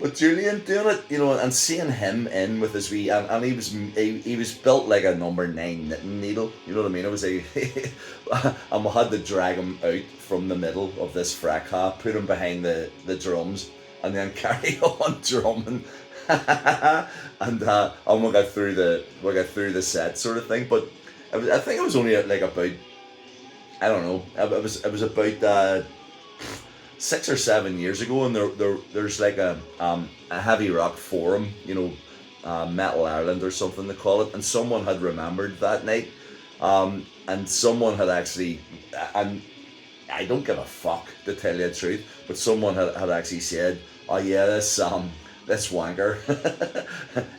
But Julian doing it, and seeing him in with his wee, and he was built like a number nine knitting needle. You know what I mean? It was a, and we had to drag him out from the middle of this fracas, put him behind the drums, and then carry on drumming. And we got through the set sort of thing. But I think it was only like about, I don't know, it was about 6 or 7 years ago, and there's like a heavy rock forum, Metal Ireland or something they call it, and someone had remembered that night, and someone had actually, and I don't give a fuck to tell you the truth, but someone had actually said, oh yeah, this wanker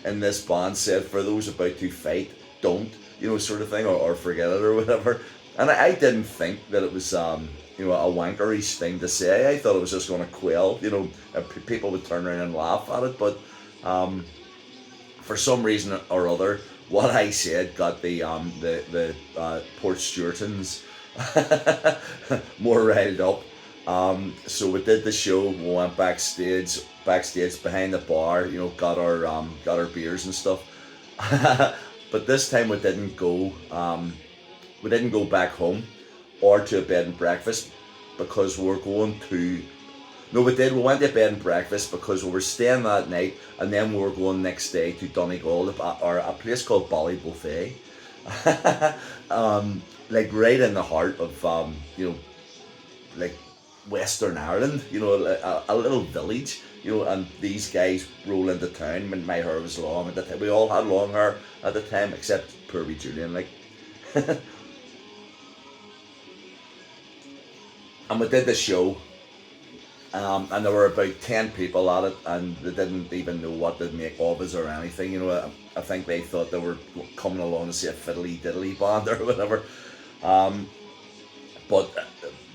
in this band said, for those about to fight, don't, sort of thing, or forget it or whatever. And I didn't think that it was a wankerish thing to say. I thought it was just going to quell, people would turn around and laugh at it. But for some reason or other, what I said got the Port Stewartans more riled up. So we did the show. We went backstage behind the bar. Got our beers and stuff. But this time we didn't go. We didn't go back home or to a bed and breakfast because we were going to. No, we did. We went to a bed and breakfast because we were staying that night, and then we were going next day to Donegal or a place called Ballybuffet, like right in the heart of like Western Ireland. A little village. And these guys roll into town. When my hair was long at the time, we all had long hair at the time, except poor wee Julian, like. And we did the show, and there were about 10 people at it, and they didn't even know what to make of us or anything. I think they thought they were coming along to see a fiddly diddly band or whatever. But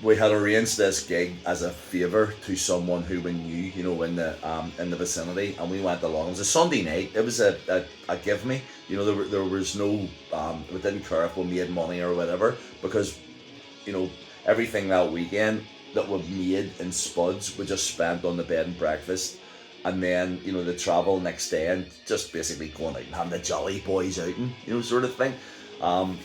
we had arranged this gig as a favour to someone who we knew, in the vicinity, and we went along. It was a Sunday night. It was a give me. There was no, we didn't care if we made money or whatever, because, everything that weekend that we made in spuds we just spent on the bed and breakfast, and then the travel next day and just basically going out and having the jolly boys out and sort of thing. And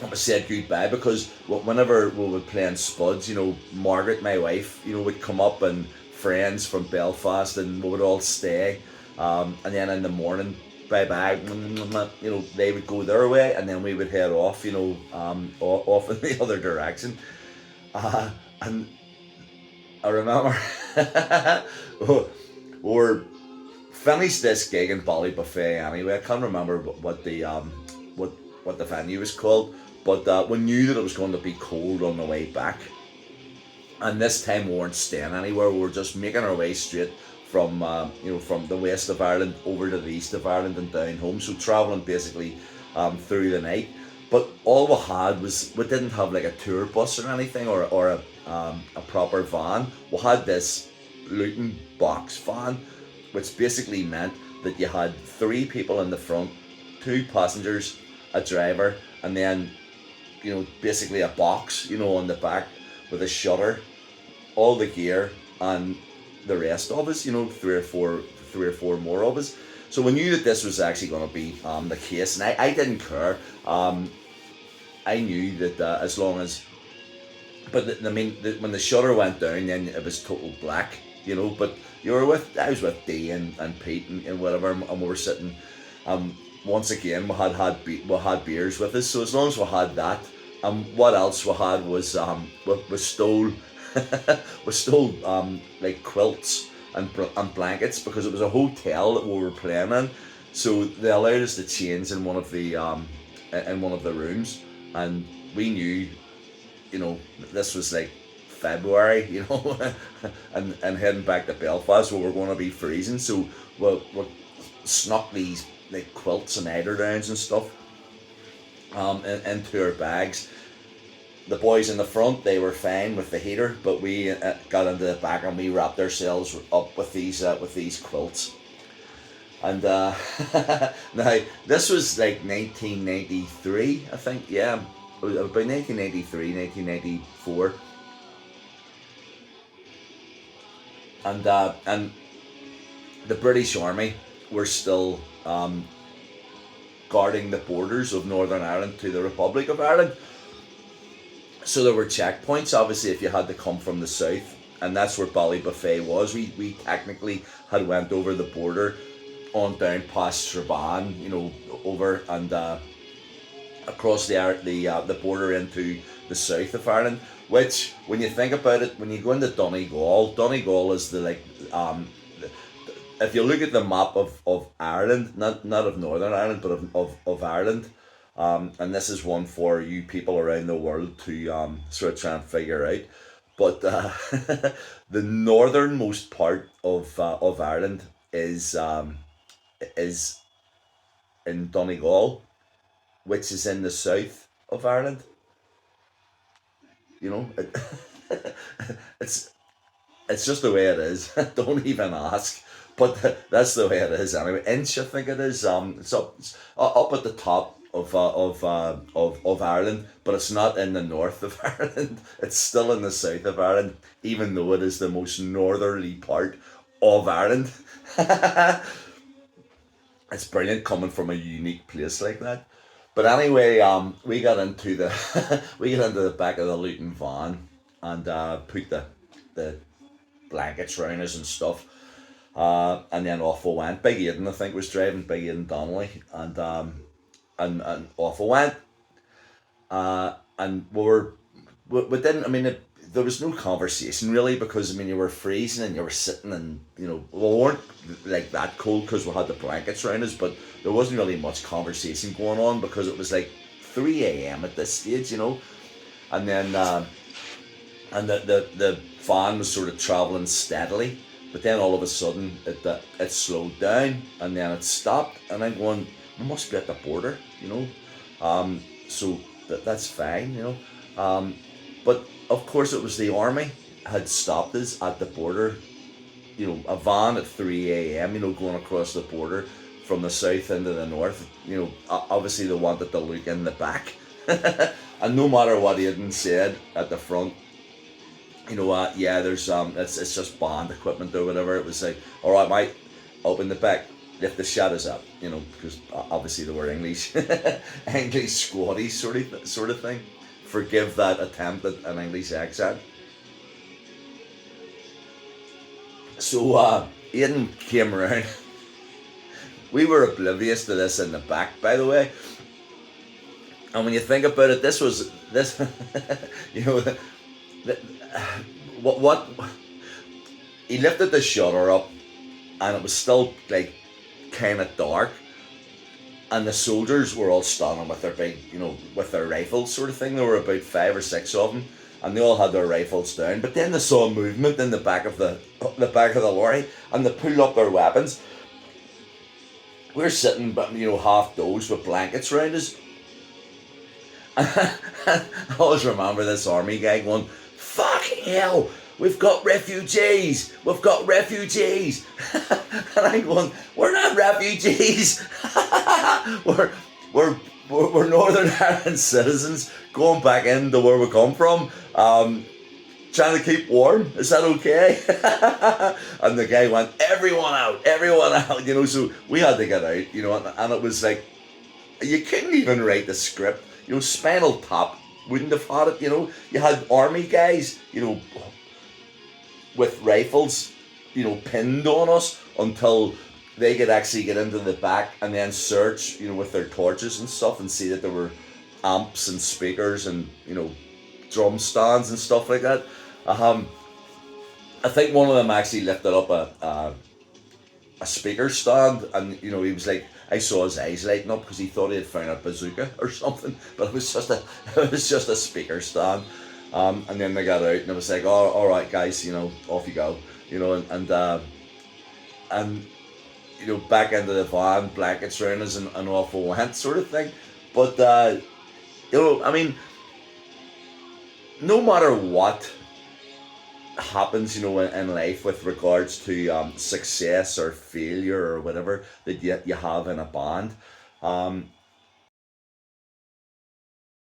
we said goodbye because whenever we would play in spuds, Margaret, my wife, would come up, and friends from Belfast, and we would all stay, and then in the morning, bye bye, they would go their way, and then we would head off, off in the other direction. And I remember we were finished this gig in Ballybuffet anyway. I can't remember what the venue was called, but we knew that it was going to be cold on the way back. And this time we weren't staying anywhere. We were just making our way straight from from the west of Ireland over to the east of Ireland and down home. So travelling basically through the night. But all we had was, we didn't have like a tour bus or anything, or a proper van. We had this Luton box van, which basically meant that you had 3 people in the front, 2 passengers, a driver, and then basically a box on the back with a shutter, all the gear, and the rest of us, three or four more of us. So we knew that this was actually going to be the case, and I didn't care. I knew that as long as, but when the shutter went down, then it was total black, But I was with Dee and Pete and whatever, and we were sitting. Once again, we had beers with us, so as long as we had that, what else we had was we stole we stole like quilts and blankets, because it was a hotel that we were playing in, so they allowed us to change in one of the rooms, and we knew, this was like February, and heading back to Belfast where we're going to be freezing, so we snuck these like quilts and eiderdowns and stuff into our bags. The boys in the front, they were fine with the heater, but we got into the back and we wrapped ourselves up with these quilts. And now this was like 1993, I think. Yeah, it was about 1993, 1994. And the British Army were still guarding the borders of Northern Ireland to the Republic of Ireland. So there were checkpoints, obviously, if you had to come from the south, and that's where Ballybuffet was. We technically had went over the border on down past Strabane, over and across the border into the south of Ireland. Which, when you think about it, when you go into Donegal is the if you look at the map of Ireland, not of Northern Ireland, but of Ireland, and this is one for you people around the world to sort of try and figure out. But the northernmost part of Ireland is in Donegal, which is in the south of Ireland. It, it's it's just the way it is. Don't even ask. But that's the way it is anyway. Inch, I think it is. It's up at the top of Ireland, but it's not in the north of Ireland. It's still in the south of Ireland, even though it is the most northerly part of Ireland. It's brilliant coming from a unique place like that. But anyway, we got into the we got into the back of the Luton van and put the blankets round us and stuff. And then off we went. Big Aidan, I think, was driving. Big Aidan Donnelly, and off we went. And we didn't. I mean, there was no conversation really, because I mean, you were freezing and you were sitting, and we weren't like that cold because we had the blankets around us, but there wasn't really much conversation going on because it was like 3 a.m. at this stage, and then and the van was sort of traveling steadily, but then all of a sudden it slowed down and then it stopped, and I'm going, we must be at the border, so that's fine, but of course it was the army had stopped us at the border, a van at 3 a.m, going across the border from the south into the north, obviously they wanted to look in the back. And no matter what Aidan said at the front, yeah, there's it's just band equipment or whatever. It was like, all right, mate, open the back, lift the shutters up, because obviously they were English, English squatties sort of thing. Forgive that attempt at an English accent. So Aidan came around. We were oblivious to this in the back, by the way. And when you think about it, this what he lifted the shutter up, and it was still like kind of dark, and the soldiers were all standing with their big, with their rifles sort of thing. There were about 5 or 6 of them, and they all had their rifles down. But then they saw movement in the back of the lorry, and they pulled up their weapons. We're sitting, half dozed with blankets around us. I always remember this army guy going, "Fucking hell, we've got refugees! We've got refugees!" And I'm going, "We're not refugees. we're Northern Ireland citizens going back into where we come from, trying to keep warm. Is that okay?" And the guy went, everyone out. So we had to get out, and it was like, you couldn't even write the script. Spinal Tap wouldn't have had it. You had army guys, with rifles, pinned on us until they could actually get into the back and then search, with their torches and stuff, and see that there were amps and speakers and drum stands and stuff like that. I think one of them actually lifted up a speaker stand, and he was like, I saw his eyes lighting up because he thought he had found a bazooka or something, but it was just a speaker stand. And then they got out, and it was like, oh, all right, guys, off you go, and back into the van, blankets around us, and off we went, sort of thing. But I mean, no matter what happens, in life with regards to success or failure or whatever that you have in a band,